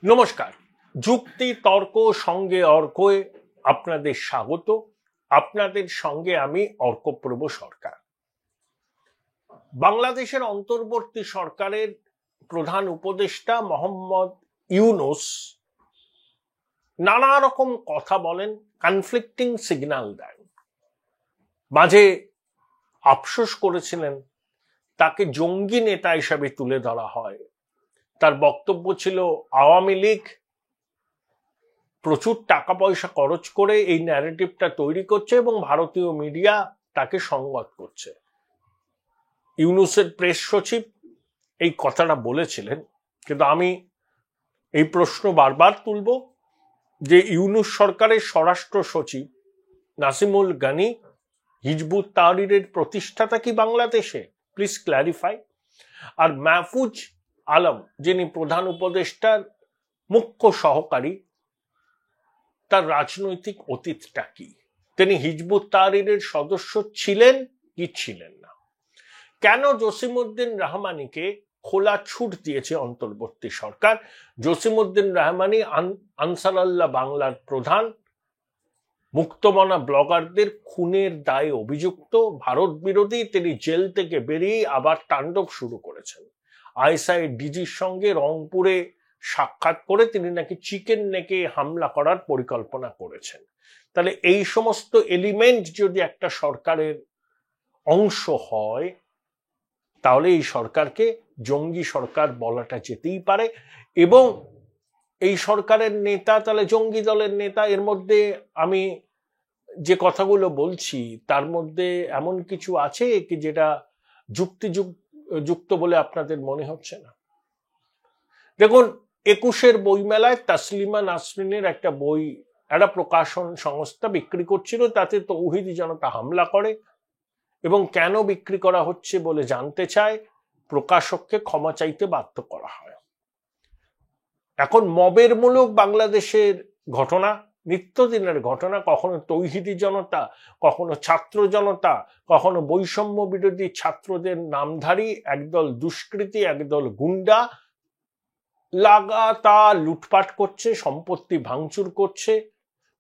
নমস্কার। যুক্তি তর্ক সঙ্গে অর্কয়ে আপনাদের স্বাগত। আপনাদের সঙ্গে আমি অর্কপ্রভ সরকার। বাংলাদেশের অন্তর্বর্তী সরকারের প্রধান উপদেষ্টা মোহাম্মদ ইউনূস নানা রকম কথা বলেন, কনফ্লিক্টিং সিগন্যাল দেন। মাঝে আফসোস করেছিলেন তাকে জঙ্গি নেতা হিসাবে তুলে ধরা হয়। তার বক্তব্য ছিল আওয়ামী লীগ প্রচুর টাকা পয়সা খরচ করে এই ন্যারেটিভটা তৈরি করছে এবং ভারতীয় মিডিয়া তাকে সংবাদ করছে। ইউনূসের প্রেস সচিব এই কথাটা বলেছিলেন, কিন্তু আমি এই প্রশ্ন বারবার তুলব যে ইউনূস সরকারের স্বরাষ্ট্র সচিব নাসিমুল গানি হিজবুত তাহরিরের প্রতিষ্ঠাতা কি বাংলাদেশে? Please clarify. আর মাহফুজ আলম, যিনি প্রধান উপদেষ্টার মুখ্য সহকারী, তার রাজনৈতিক অতীতটা কি? তিনি হিজবুত তাহরিরের সদস্য ছিলেন কি ছিলেন না? কেন জসিমউদ্দিন রহমানীকে খোলা ছুট দিয়েছে অন্তর্বর্তী সরকার? জসিমউদ্দিন রহমানী আনসারুল্লাহ বাংলার প্রধান, মুক্তমনা ব্লগারদের খুনের দায়ে অভিযুক্ত, ভারত বিরোধী। তিনি জেল থেকে বেরিয়ে আবার তাণ্ডব শুরু করেছেন। আইএসআই ডিজির সঙ্গে রংপুরে সাক্ষাৎ করে তিনি নাকি চিকেন নেকে হামলা করার পরিকল্পনা করেছেন। তাহলে এই সমস্ত এলিমেন্ট যদি একটা সরকারের অংশ হয়, তাহলে এই সরকারকে জঙ্গি সরকার বলাটা যেতেই পারে। এবং এই সরকারের নেতা তাহলে জঙ্গি দলের নেতা। এর মধ্যে আমি যে কথাগুলো বলছি তার মধ্যে এমন কিছু আছে কি যেটা যুক্ত বলে আপনাদের মনে হচ্ছে না? দেখুন, 21-এর বইমেলায় তাসলিমা নাসরিনের একটা বই একটা প্রকাশন সংস্থা বিক্রি করছিল, তাতে তৌহিদি জনতা হামলা করে এবং কেন বিক্রি করা হচ্ছে বলে জানতে চায়। প্রকাশককে ক্ষমা চাইতে বাধ্য করা হয়। এখন মবের মূলক বাংলাদেশের ঘটনা, নিত্যদিনের ঘটনা, কখনো তৌহিদি জনতা, কখনো ছাত্র জনতা, কখনো বৈষম্য বিরোধী ছাত্রদের নামধারী একদল দুষ্কৃতী, একদল গুন্ডা লাগাতার লুটপাট করছে, সম্পত্তি ভাঙচুর করছে,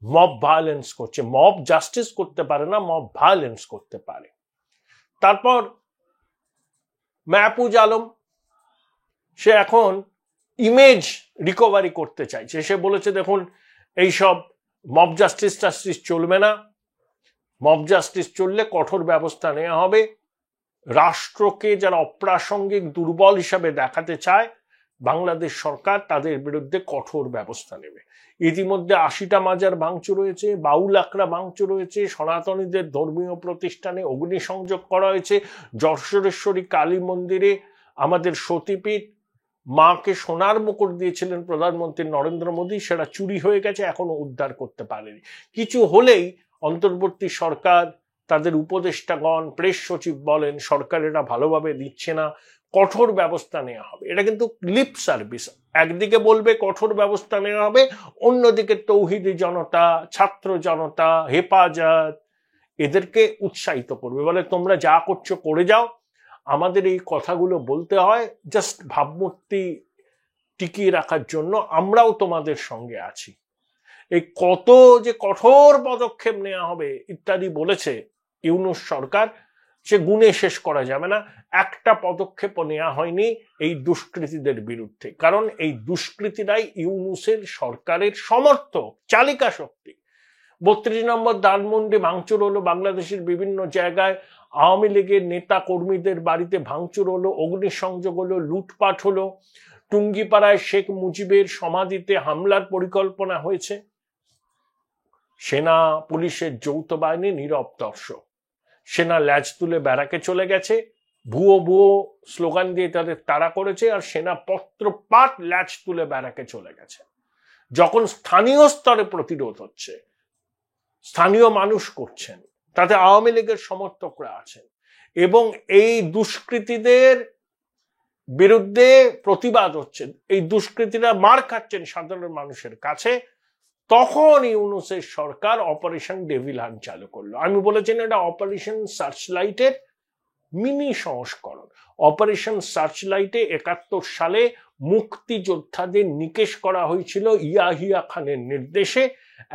মব ভায়োলেন্স করছে। মব জাস্টিস করতে পারে না, মব ভায়োলেন্স করতে পারে। তারপর মাহফুজ আলম, সে এখন ইমেজ রিকভারি করতে চাইছে। সে বলেছে, দেখুন, এইসব মব জাস্টিস টাস্টিস চলবে না, মব জাস্টিস চললে কঠোর ব্যবস্থা নেওয়া হবে। রাষ্ট্রকে যারা অপ্রাসঙ্গিক দুর্বল হিসাবে দেখাতে চায় বাংলাদেশ সরকার, তাদের বিরুদ্ধে কঠোর ব্যবস্থা নেবে। ইতিমধ্যে 80টা মাজার ভাঙচুর হয়েছে, বাউল আখড়া ভাঙচুর হয়েছে, সনাতনীদের ধর্মীয় প্রতিষ্ঠানে অগ্নিসংযোগ করা হয়েছে, যশোরেশ্বরী কালী মন্দিরে আমাদের সতীপীঠ মাকে সোনার মুকুট দিয়েছিলেন প্রধানমন্ত্রী নরেন্দ্র মোদী, সেটা চুরি হয়ে গেছে, এখনো উদ্ধার করতে পারেনি। কিছু হলেই অন্তর্বর্তী সরকার, তাদের উপদেষ্টাগণ, প্রেস সচিব বলেন সরকারেরা ভালোভাবে দিচ্ছে না, কঠোর ব্যবস্থা নেওয়া হবে। এটা কিন্তু লিপ সার্ভিস। একদিকে বলবে কঠোর ব্যবস্থা নেওয়া হবে, অন্যদিকে তৌহিদি জনতা, ছাত্র জনতা, হেফাজত এদেরকে উৎসাহিত করবে, বলে তোমরা যা করছো করে যাও। আমাদের এই কথাগুলো বলতে হয় জাস্ট ভাবমূর্তি টিকিয়ে রাখার জন্য, আমরাও তোমাদের সঙ্গে আছি। এই কত যে কঠোর পদক্ষেপ নেওয়া হবে ইত্যাদি বলেছে ইউনূস সরকার, সে গুণে শেষ করা যাবে না। একটা পদক্ষেপও নেওয়া হয়নি এই দুষ্কৃতীদের বিরুদ্ধে, কারণ এই দুষ্কৃতীরাই ইউনূসের সরকারের সমর্থক, চালিকা শক্তি। 32 নম্বর ধানমন্ডি ভাঙচুর হলো, বাংলাদেশের বিভিন্ন জায়গায় আওয়ামী লীগের নেতা কর্মীদের বাড়িতে ভাঙচুর হলো, অগ্নিসংযোগ হলো, লুটপাট হলো। টুঙ্গিপাড়ায় শেখ মুজিবের সমাধিতে হামলার পরিকল্পনা হয়েছে। সেনা পুলিশের যৌথ বাহিনী নীরব দর্শক। সেনা ল্যাজ তুলে ব্যারাকে চলে গেছে, ভুয়ো ভুয়ো স্লোগান দিয়ে তাদের তাড়া করেছে, আর সেনা পত্রপাঠ ল্যাজ তুলে ব্যারাকে চলে গেছে। যখন স্থানীয় স্তরে প্রতিরোধ হচ্ছে, স্থানীয় মানুষ করছেন, তাতে আওয়ামী লীগের সমর্থকরা আছেন এবং এই দুষ্কৃতীদের বিরুদ্ধে প্রতিবাদ হচ্ছে, এই দুষ্কৃতীরা মার খাচ্ছেন সাধারণ মানুষের কাছে, তখন ইউনূসের সরকার অপারেশন ডেভিল হান্ট চালু করলো। আমি বলেছেন এটা অপারেশন সার্চলাইটের মিনি সংস্করণ। অপারেশন সার্চলাইটে 71 সালে মুক্তিযোদ্ধাদের নিকেশ করা হয়েছিল ইয়াহিয়া খানের নির্দেশে।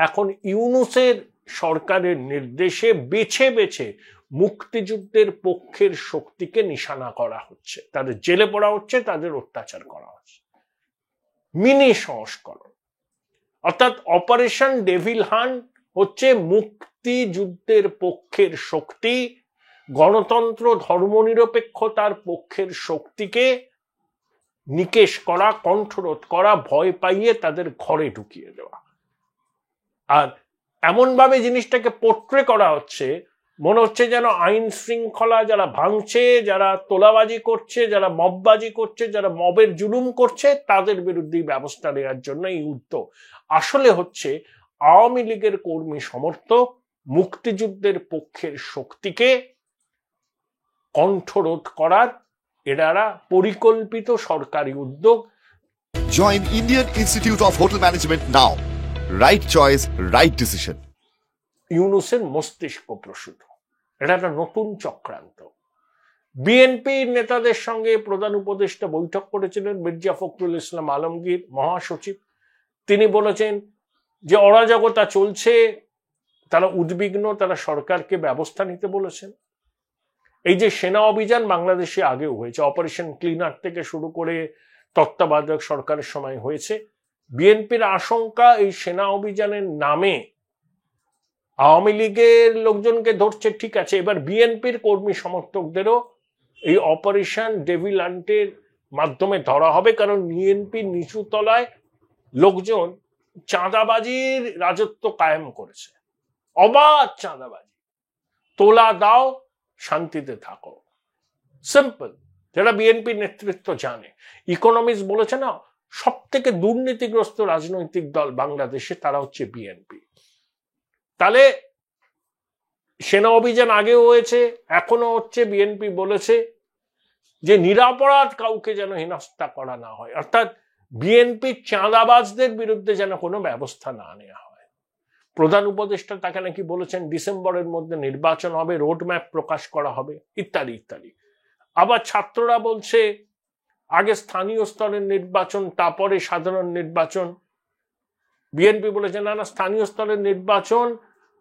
এখন ইউনূসের সরকারের নির্দেশে বেছে বেছে মুক্তিযুদ্ধের পক্ষের শক্তিকে নিশানা করা হচ্ছে, তাদের জেলে পড়া হচ্ছে, তাদের অত্যাচার করা হচ্ছে। মিনি সংস্করণ, অর্থাৎ অপারেশন ডেভিল হান্ট হচ্ছে মুক্তিযুদ্ধের পক্ষের শক্তি, গণতন্ত্র ধর্মনিরপেক্ষতার পক্ষের শক্তিকে নিকেশ করা, কণ্ঠরোধ করা, ভয় পাইয়ে তাদের ঘরে ঢুকিয়ে দেওয়া। আর এমন ভাবে জিনিসটাকে পোট্রে করা হচ্ছে, মনে হচ্ছে যেন আইন শৃঙ্খলা যারা ভাঙছে, যারা তোলাবাজি করছে, যারা মববাজি করছে, যারা মবের জুলুম করছে, তাদের বিরুদ্ধে ব্যবস্থা নেওয়ার জন্য এই উদ্যোগ। আসলে হচ্ছে আওয়ামী লীগের কর্মী সমর্থক মুক্তিযুদ্ধের পক্ষের শক্তিকে কণ্ঠরোধ করার এরা পরিকল্পিত সরকারি উদ্যোগ। Join Indian Institute of Hotel Management now. Right choice, right decision. ইউনূসের মস্তিষ্ক প্রসূত, এটা একটা নতুন চক্রান্ত। বিএনপির নেতাদের সঙ্গে প্রধান উপদেষ্টা বৈঠক করেছিলেন মির্জা ফখরুল ইসলাম আলমগীর মহাসচিব। তিনি বলেছেন যে অরাজকতা চলছে, তারা উদ্বিগ্ন, তারা সরকারকে ব্যবস্থা নিতে বলেছেন। এই যে সেনা অভিযান বাংলাদেশে আগেও হয়েছে, অপারেশন ক্লিনার থেকে শুরু করে তত্ত্বাবধায়ক সরকারের সময় হয়েছে। বিএনপির আশঙ্কা এই সেনা অভিযানের নামে আওয়ামী লীগের লোকজনকে ধরছে, ঠিক আছে, এবার বিএনপির কর্মী সমর্থকদেরও এই অপারেশন ডেভিল হান্টের মাধ্যমে ধরা হবে, কারণ বিএনপির নিচু তলায় লোকজন চাঁদাবাজির রাজত্ব কায়েম করেছে, অবাধ চাঁদাবাজি, তোলা দাও শান্তিতে থাকো, সিম্পল, যেটা বিএনপি নেতৃত্ব জানে। ইকোনমিস্ট বলেছে না, সব থেকে দুর্নীতিগ্রস্ত রাজনৈতিক দল বাংলাদেশে তারা হচ্ছে বিএনপি। তাহলে সেনা অভিযান আগেও হয়েছে, এখনো হচ্ছে। বিএনপি বলেছে যে নিরাপরাধ কাউকে যেন হেনস্থা করা না হয়, অর্থাৎ বিএনপি চাঁদাবাজদের বিরুদ্ধে যেন কোনো ব্যবস্থা না নেওয়া হয়। প্রধান উপদেষ্টা তাকে নাকি বলেছেন ডিসেম্বরের মধ্যে নির্বাচন হবে, রোডম্যাপ প্রকাশ করা হবে, ইত্যাদি ইত্যাদি। আবার ছাত্ররা বলছে আগে স্থানীয় স্তরের নির্বাচন, তারপরে সাধারণ নির্বাচন। বিএনপি বলেছে না না, স্থানীয় স্তরের নির্বাচন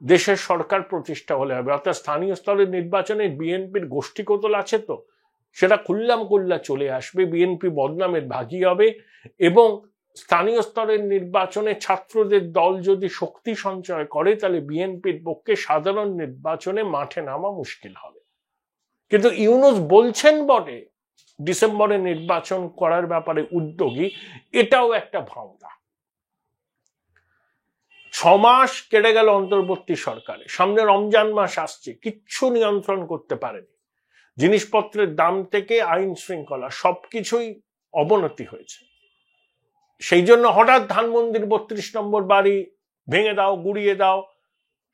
দেশের সরকার প্রতিষ্ঠা হলে হবে, অর্থাৎ স্থানীয় স্তরের নির্বাচনে বিএনপির গোষ্ঠীকোতল আছে, তো সেটা খুল্লাম খুল্লা চলে আসবে, বিএনপি বদনামের ভাগী হবে। এবং স্থানীয় স্তরের নির্বাচনে ছাত্রদের দল যদি শক্তি সঞ্চয় করে, তাহলে বিএনপির পক্ষে সাধারণ নির্বাচনে মাঠে নামা মুশকিল হবে। কিন্তু ইউনূস বলছেন বটে ডিসেম্বরে নির্বাচন করার ব্যাপারে উদ্যোগী, এটাও একটা ভাওনা। 6 মাস কেটে গেল অন্তর্বর্তী সরকারে, সামনে রমজান মাস আসছে, কিচ্ছু নিয়ন্ত্রণ করতে পারেনি। জিনিসপত্রের দাম থেকে আইন শৃঙ্খলা সবকিছুই অবনতি হয়েছে। সেই জন্য হঠাৎ ধানমন্দির 32 নম্বর বাড়ি ভেঙে দাও, গুড়িয়ে দাও,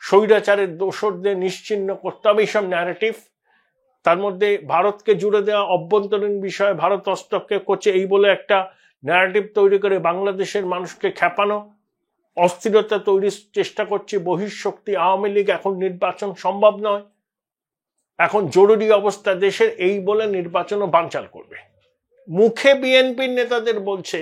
স্বৈরাচারের দোসরদের নিশ্চিহ্ন করতে হবে, এইসব ন্যারেটিভ। তার মধ্যে ভারতকে জুড়ে দেওয়া অভ্যন্তরীণ বিষয়ে ভারত হস্তক্ষেপ করছে এই বলে একটা ন্যারেটিভ তৈরি করে বাংলাদেশের মানুষকে খেপানো, অস্থিরতা তৈরির চেষ্টা করছে বহিঃশক্তি আওয়ামী লীগ। এখন নির্বাচন সম্ভব নয়, এখন জরুরি অবস্থা দেশের, এই বলে নির্বাচনও বানচাল করবে। মুখে বিএনপির নেতাদের বলছে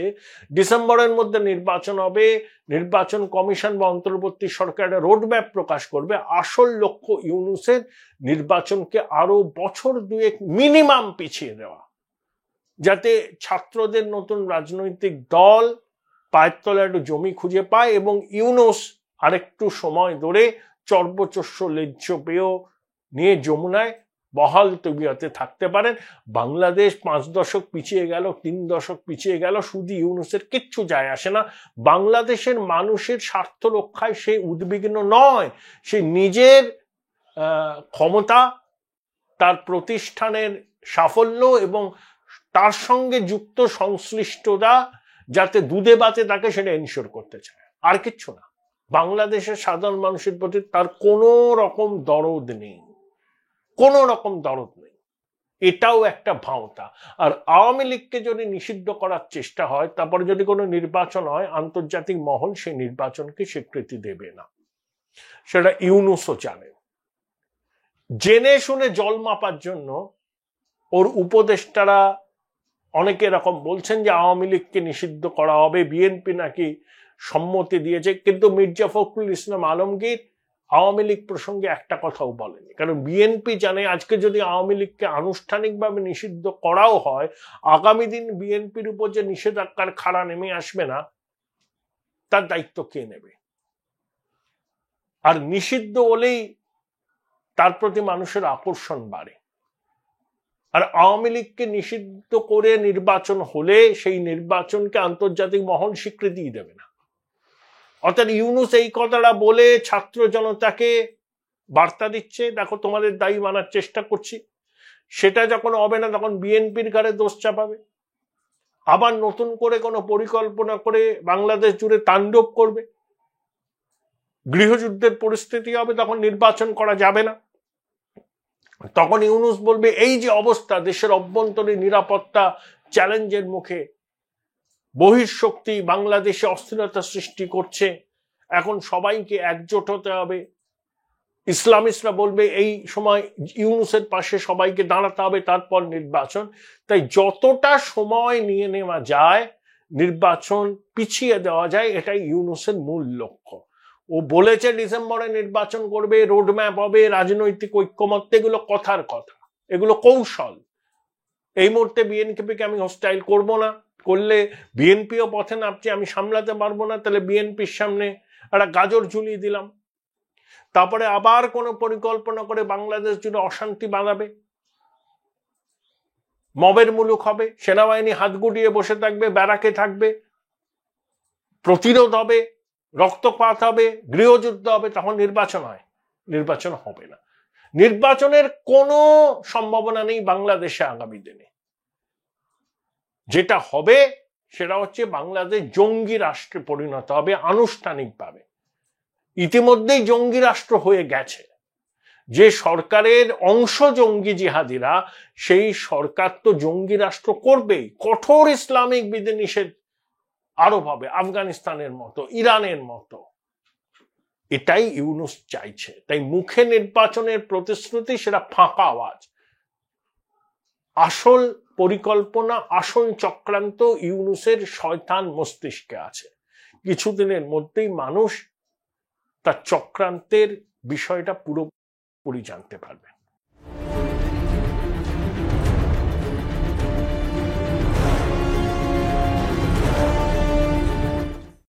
ডিসেম্বরের মধ্যে নির্বাচন হবে, নির্বাচন কমিশন বা অন্তর্বর্তী সরকারের রোডম্যাপ প্রকাশ করবে। আসল লক্ষ্য ইউনূসের নির্বাচনকে আরো বছর 2 মিনিমাম পিছিয়ে দেওয়া, যাতে ছাত্রদের নতুন রাজনৈতিক দল পায়ের তলায় একটু জমি খুঁজে পায় এবং ইউনূস আরেকটু সময় ধরে চর্বচস্য লেজ্জ পেয়েও নিয়ে যমুনায় বহাল তবিয়তে থাকতে পারেন। বাংলাদেশ 5 দশক পিছিয়ে গেল, 3 দশক পিছিয়ে গেল, শুধু ইউনূসের কিচ্ছু যায় আসে না। বাংলাদেশের মানুষের স্বার্থ রক্ষায় সে উদ্বিগ্ন নয়, সে নিজের ক্ষমতা, তার প্রতিষ্ঠানের সাফল্য এবং তার সঙ্গে যুক্ত সংশ্লিষ্টতা যাতে দুধে বাতে তাকে সেটা এনশিওর করতে চায়, আর কিচ্ছু না। বাংলাদেশের সাধারণ মানুষের প্রতি তার কোনো রকম দরদ নেই, কোনো রকম দরদ নেই। এটাও একটা ভাওতা। আর আওয়ামী লীগকে যদি নিষিদ্ধ করার চেষ্টা হয়, তারপরে যদি কোনো নির্বাচন হয়, আন্তর্জাতিক মহল সেই নির্বাচনকে স্বীকৃতি দেবে না, সেটা ইউনূসও জানে। জেনে শুনে জল মাপার জন্য ওর উপদেষ্টারা অনেকে এরকম বলছেন যে আওয়ামী লীগকে নিষিদ্ধ করা হবে, বিএনপি নাকি সম্মতি দিয়েছে, কিন্তু মির্জা ফখরুল ইসলাম আলমগীর আওয়ামী লীগ প্রসঙ্গে একটা কথাও বলেনি। কারণ বিএনপি জানে আজকে যদি আওয়ামী লীগকে আনুষ্ঠানিকভাবে নিষিদ্ধ করাও হয়, আগামী দিন বিএনপির উপর যে নিষেধাজ্ঞার খাড়া নেমে আসবে না, তার দায়িত্ব কে নেবে? আর নিষিদ্ধ হলেই তার প্রতি মানুষের আকর্ষণ বাড়ে। আর আওয়ামী লীগকে নিষিদ্ধ করে নির্বাচন হলে সেই নির্বাচনকে আন্তর্জাতিক মহল স্বীকৃতি দেবে না। অর্থাৎ ইউনূস এই কথাটা বলে ছাত্র জনতাকে বার্তা দিচ্ছে, দেখো তোমাদের দায়ী মানার চেষ্টা করছি। সেটা যখন হবে না তখন বিএনপির ঘাড়ে দোষ চাপাবে, আবার নতুন করে কোনো পরিকল্পনা করে বাংলাদেশ জুড়ে তাণ্ডব করবে, গৃহযুদ্ধের পরিস্থিতি হবে, তখন নির্বাচন করা যাবে না। তখন ইউনূস বলবে এই যে অবস্থা, দেশের অভ্যন্তরীণ নিরাপত্তা চ্যালেঞ্জের মুখে বহিঃশক্তি বাংলাদেশে অস্থিরতা সৃষ্টি করছে, এখন সবাইকে একজোট হতে হবে। ইসলামিস্টরা বলবে এই সময় ইউনূসের পাশে সবাইকে দাঁড়াতে হবে, তারপর নির্বাচন। তাই যতটা সময় নিয়ে নেওয়া যায় নির্বাচন পিছিয়ে দেওয়া যায়, এটাই ইউনূসের মূল লক্ষ্য। ও বলেছে ডিসেম্বরে নির্বাচন করবে, রোডম্যাপ হবে, রাজনৈতিক ঐক্যমত্য, এগুলো কথার কথা, এগুলো কৌশল। এই মুহূর্তে বিএনপিকে আমি হোস্টাইল করব না, করলে বিএনপিও পথে নামছে, আমি সামলাতে পারবো না, তাহলে বিএনপির সামনে একটা গাজর ঝুলিয়ে দিলাম। তারপরে আবার কোনো পরিকল্পনা করে বাংলাদেশ জুড়ে অশান্তি বাড়াবে, মবের মুলুক হবে, সেনাবাহিনী হাত গুটিয়ে বসে থাকবে, ব্যারাকে থাকবে, প্রতিরোধ হবে, রক্তপাত হবে, গৃহযুদ্ধ হবে, তখন নির্বাচন হয়? নির্বাচন হবে না। নির্বাচনের কোনো সম্ভাবনা নেই বাংলাদেশে আগামী দিনে। যেটা হবে সেটা হচ্ছে বাংলাদেশ জঙ্গি রাষ্ট্রে পরিণত হবে আনুষ্ঠানিকভাবে। ইতিমধ্যেই জঙ্গি রাষ্ট্র হয়ে গেছে। যে সরকারের অংশ জঙ্গি জিহাদিরা, সেই সরকার তো জঙ্গি রাষ্ট্র করবেই। কঠোর ইসলামিক বিধিনিষেধ আরোপ হবে, আফগানিস্তানের মতো, ইরানের মতো। এটাই ইউনূস চাইছে। তাই মুখে নির্বাচনের প্রতিশ্রুতি সেটা ফাঁকা আওয়াজ। আসল পরিকল্পনা, আসল চক্রান্ত ইউনূসের শয়তান মস্তিষ্কে আছে। কিছুদিনের মধ্যেই মানুষ তার চক্রান্তের বিষয়টা পুরোপুরি জানতে পারবে।